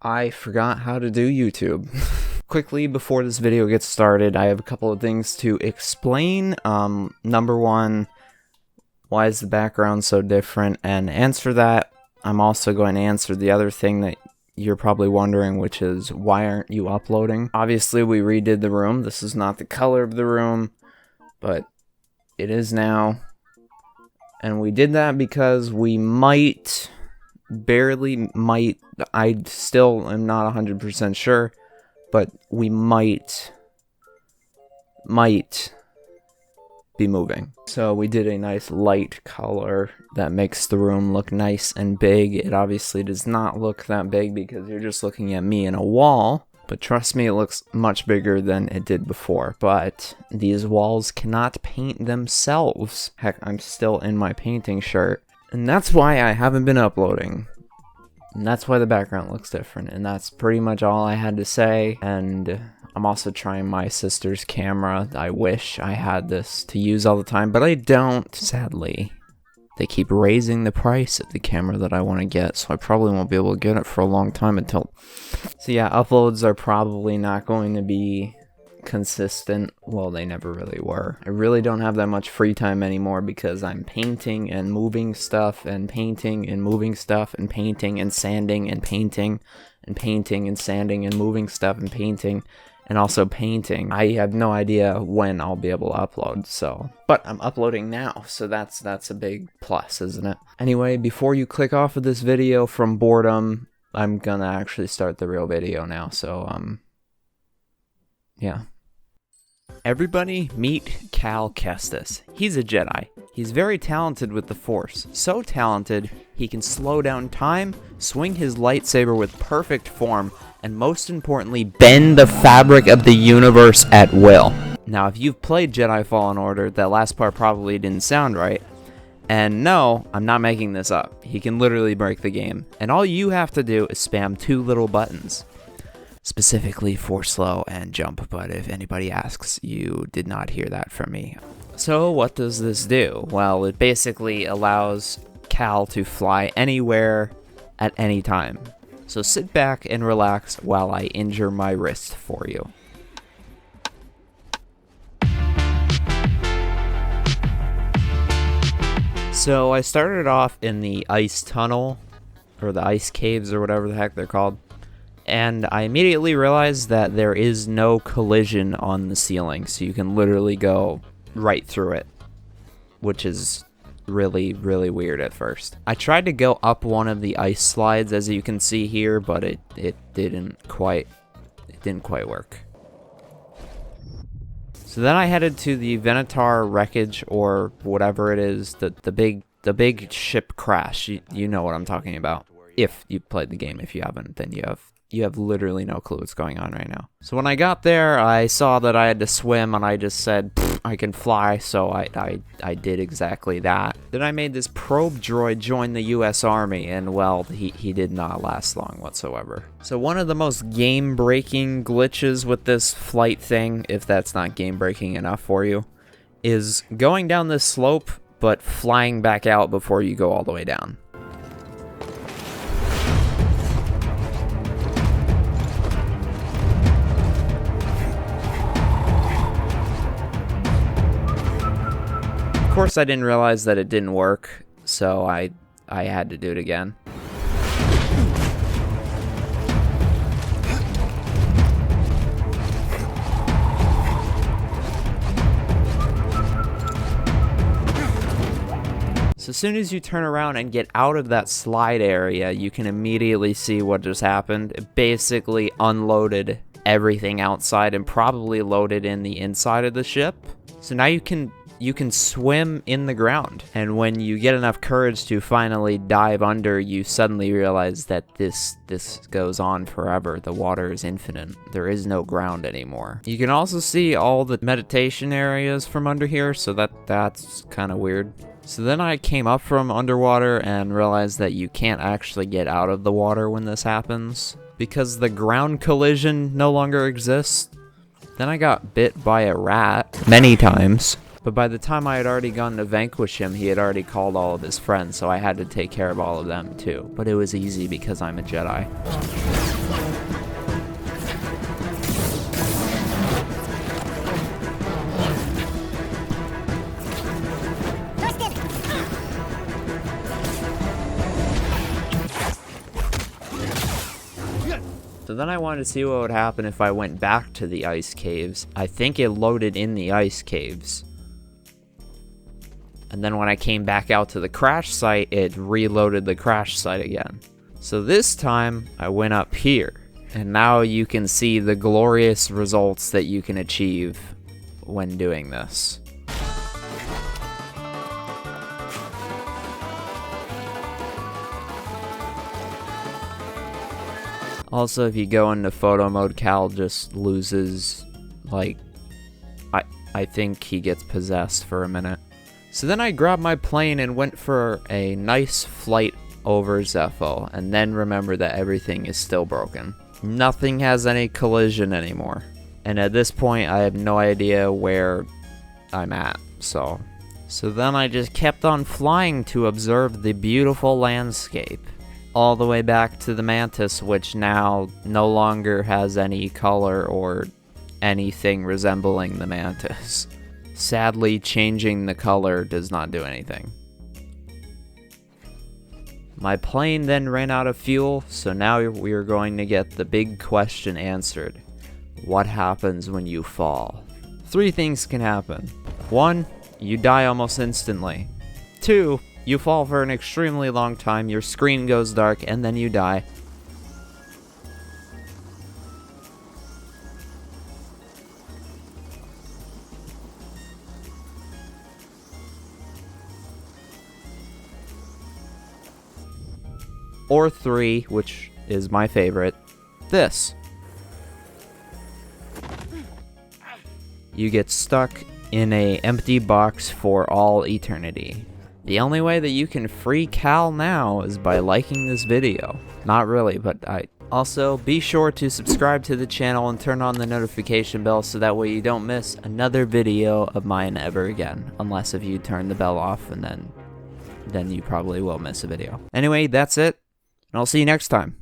I forgot how to do YouTube. Quickly, before this video gets started, I have a couple of things to explain. Number one, why is the background so different? And answer that. I'm also going to answer the other thing that you're probably wondering, which is, why aren't you uploading? Obviously, we redid the room. This is not the color of the room, but it is now. And we did that because we might, I still am not 100% sure, but we might be moving. So we did a nice light color that makes the room look nice and big. It obviously does not look that big because you're just looking at me and a wall, but trust me, it looks much bigger than it did before. But these walls cannot paint themselves. Heck, I'm still in my painting shirt, and that's why I haven't been uploading. And that's why the background looks different, and that's pretty much all I had to say. And I'm also trying my sister's camera. I wish I had this to use all the time, but I don't, sadly. They keep raising the price of the camera that I want to get, so I probably won't be able to get it for a long time until... So yeah, uploads are probably not going to be consistent. Well, they never really were. I really don't have that much free time anymore because I'm painting and moving stuff and painting and moving stuff and painting and sanding and painting and painting and sanding and moving stuff and painting and also painting. I have no idea when I'll be able to upload, so... But I'm uploading now, so that's a big plus, isn't it? Anyway, before you click off of this video from boredom, I'm gonna actually start the real video now, so, yeah. Everybody meet Cal Kestis. He's a Jedi. He's very talented with the Force. So talented, he can slow down time, swing his lightsaber with perfect form, and most importantly, bend the fabric of the universe at will. Now, if you've played Jedi Fallen Order, that last part probably didn't sound right. And no, I'm not making this up. He can literally break the game. And all you have to do is spam two little buttons. Specifically Force slow and jump, but if anybody asks, you did not hear that from me. So what does this do? Well, it basically allows Cal to fly anywhere at any time. So sit back and relax while I injure my wrist for you. So I started off in the ice tunnel, or the ice caves, or whatever the heck they're called. And I immediately realized that there is no collision on the ceiling, so you can literally go right through it, which is really, really weird at first. I tried to go up one of the ice slides, as you can see here, but it didn't quite work. So then I headed to the Venator wreckage, or whatever it is, the big ship crash. You know what I'm talking about. If you played the game. If you haven't, then you have literally no clue what's going on right now. So when I got there, I saw that I had to swim, and I just said, I can fly, so I did exactly that. Then I made this probe droid join the US Army, and well, he did not last long whatsoever. So one of the most game-breaking glitches with this flight thing, if that's not game-breaking enough for you, is going down this slope, but flying back out before you go all the way down. Of course, I didn't realize that it didn't work, so I had to do it again. So as soon as you turn around and get out of that slide area, you can immediately see what just happened. It basically unloaded everything outside and probably loaded in the inside of the ship. So now you can swim in the ground, and when you get enough courage to finally dive under, you suddenly realize that this goes on forever. The water is infinite. There is no ground anymore. You can also see all the meditation areas from under here, so that's kind of weird. So then I came up from underwater and realized that you can't actually get out of the water when this happens, because the ground collision no longer exists. Then I got bit by a rat many times. But by the time I had already gone to vanquish him, he had already called all of his friends, so I had to take care of all of them too. But it was easy because I'm a Jedi. So then I wanted to see what would happen if I went back to the ice caves. I think it loaded in the ice caves. And then when I came back out to the crash site, it reloaded the crash site again. So this time, I went up here. And now you can see the glorious results that you can achieve when doing this. Also, if you go into photo mode, Cal just loses, like, I think he gets possessed for a minute. So then I grabbed my plane and went for a nice flight over Zepho, and then remember that everything is still broken. Nothing has any collision anymore. And at this point, I have no idea where I'm at, so then I just kept on flying to observe the beautiful landscape. All the way back to the Mantis, which now no longer has any color or anything resembling the Mantis. Sadly, changing the color does not do anything. My plane then ran out of fuel, so now we are going to get the big question answered. What happens when you fall? 3 things can happen. 1, you die almost instantly. 2, you fall for an extremely long time, your screen goes dark, and then you die. Or 3, which is my favorite, this. You get stuck in an empty box for all eternity. The only way that you can free Cal now is by liking this video. Not really, but Also, be sure to subscribe to the channel and turn on the notification bell so that way you don't miss another video of mine ever again. Unless if you turn the bell off, and then you probably will miss a video. Anyway, that's it, and I'll see you next time.